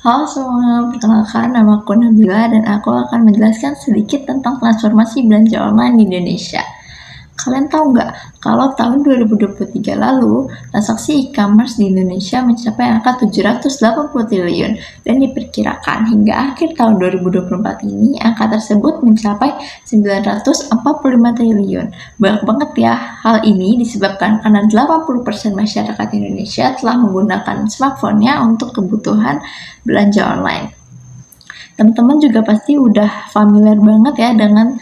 Halo semua, perkenalkan nama aku Nabila dan aku akan menjelaskan sedikit tentang transformasi belanja online di Indonesia. Kalian tahu nggak, kalau tahun 2023 lalu, transaksi e-commerce di Indonesia mencapai angka 780 triliun dan diperkirakan hingga akhir tahun 2024 ini, angka tersebut mencapai 945 triliun. Banyak banget ya, hal ini disebabkan karena 80% masyarakat Indonesia telah menggunakan smartphone-nya untuk kebutuhan belanja online. Teman-teman juga pasti udah familiar banget ya dengan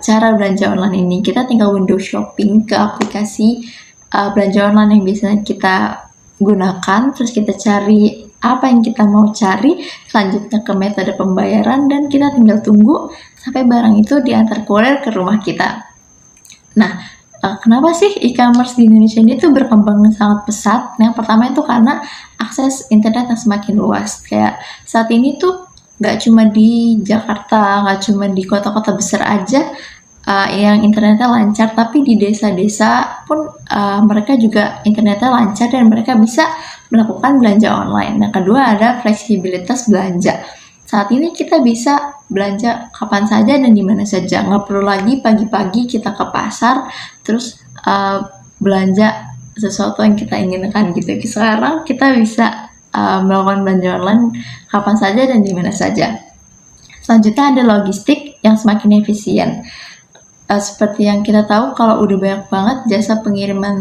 cara belanja online ini. Kita tinggal window shopping ke aplikasi belanja online yang biasanya kita gunakan, terus kita cari apa yang kita mau cari, selanjutnya ke metode pembayaran, dan kita tinggal tunggu sampai barang itu diantar kurir ke rumah kita. Nah, kenapa sih e-commerce di Indonesia ini tuh berkembang sangat pesat? Yang pertama itu karena akses internet yang semakin luas. Kayak saat ini tuh nggak cuma di Jakarta, nggak cuma di kota-kota besar aja yang internetnya lancar, tapi di desa-desa pun mereka juga internetnya lancar dan mereka bisa melakukan belanja online. Yang kedua ada fleksibilitas belanja. Saat ini kita bisa belanja kapan saja dan di mana saja, nggak perlu lagi pagi-pagi kita ke pasar terus belanja sesuatu yang kita inginkan gitu. Sekarang kita bisa melakukan belanja online kapan saja dan di mana saja. Selanjutnya ada logistik yang semakin efisien. Seperti yang kita tahu, kalau udah banyak banget jasa pengiriman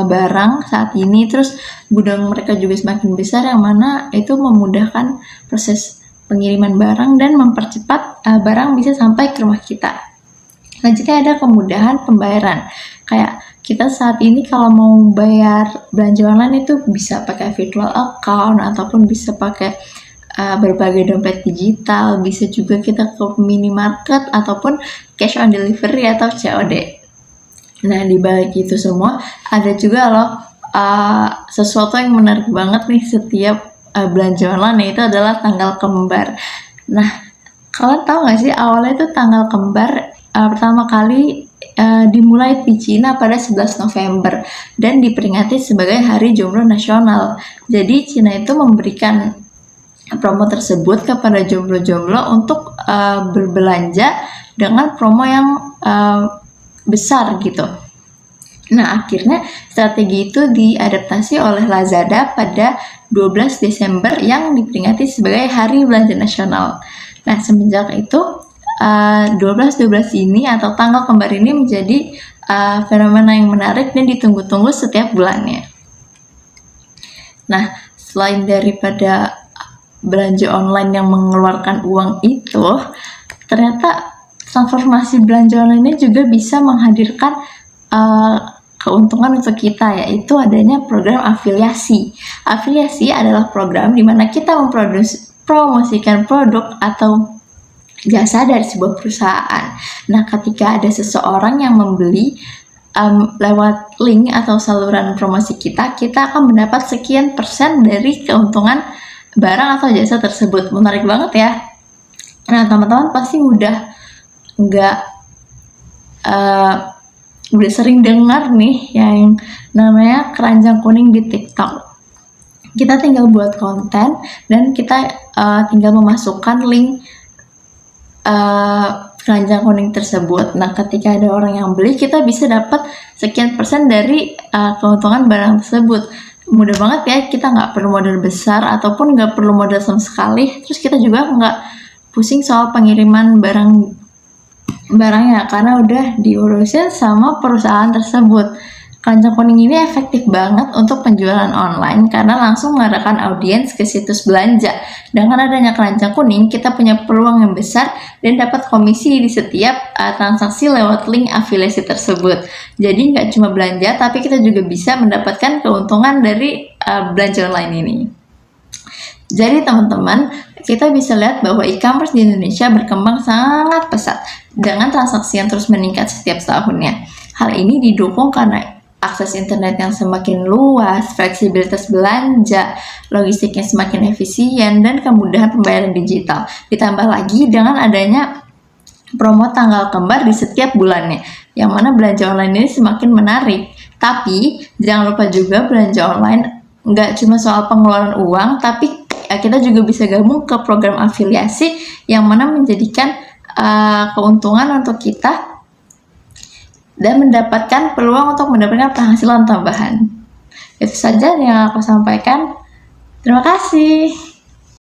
barang saat ini, terus gudang mereka juga semakin besar, yang mana itu memudahkan proses pengiriman barang dan mempercepat barang bisa sampai ke rumah kita. Selanjutnya ada kemudahan pembayaran. Kayak kita saat ini kalau mau bayar belanja online itu bisa pakai virtual account ataupun bisa pakai berbagai dompet digital, bisa juga kita ke minimarket ataupun cash on delivery atau COD. Nah, di balik itu semua ada juga loh sesuatu yang menarik banget nih setiap belanja online, yaitu adalah tanggal kembar. Nah, kalian tahu nggak sih awalnya itu tanggal kembar pertama kali dimulai di Cina pada 11 November dan diperingati sebagai Hari Jomblo Nasional. Jadi Cina itu memberikan promo tersebut kepada jomblo-jomblo untuk berbelanja dengan promo yang besar gitu. Nah, akhirnya strategi itu diadaptasi oleh Lazada pada 12 Desember yang diperingati sebagai Hari Belanja Nasional. Nah, semenjak itu 12-12 ini atau tanggal kembar ini menjadi fenomena yang menarik dan ditunggu-tunggu setiap bulannya. Nah, selain daripada belanja online yang mengeluarkan uang itu, ternyata transformasi belanja online ini juga bisa menghadirkan keuntungan untuk kita, yaitu adanya program afiliasi. Afiliasi adalah program di mana kita mempromosikan produk atau jasa dari sebuah perusahaan. Nah, ketika ada seseorang yang membeli lewat link atau saluran promosi kita akan mendapat sekian persen dari keuntungan barang atau jasa tersebut. Menarik banget ya. Nah, teman-teman pasti udah sering dengar nih yang namanya keranjang kuning di TikTok. Kita tinggal buat konten dan kita tinggal memasukkan link keranjang kuning tersebut. Nah, ketika ada orang yang beli, kita bisa dapat sekian persen dari keuntungan barang tersebut. Mudah banget ya, kita nggak perlu modal besar ataupun nggak perlu modal sama sekali. Terus kita juga nggak pusing soal pengiriman barangnya karena udah diurusin sama perusahaan tersebut. Keranjang kuning ini efektif banget untuk penjualan online karena langsung mengarahkan audiens ke situs belanja. Dengan adanya keranjang kuning, kita punya peluang yang besar dan dapat komisi di setiap transaksi lewat link afiliasi tersebut. Jadi nggak cuma belanja, tapi kita juga bisa mendapatkan keuntungan dari belanja online ini. Jadi teman-teman, kita bisa lihat bahwa e-commerce di Indonesia berkembang sangat pesat dengan transaksi yang terus meningkat setiap tahunnya. Hal ini didukung karena akses internet yang semakin luas, fleksibilitas belanja, logistik yang semakin efisien, dan kemudahan pembayaran digital. Ditambah lagi dengan adanya promo tanggal kembar di setiap bulannya, yang mana belanja online ini semakin menarik. Tapi jangan lupa juga belanja online nggak cuma soal pengeluaran uang, tapi kita juga bisa gabung ke program afiliasi yang mana menjadikan keuntungan untuk kita dan mendapatkan peluang untuk mendapatkan penghasilan tambahan. Itu saja yang aku sampaikan. Terima kasih.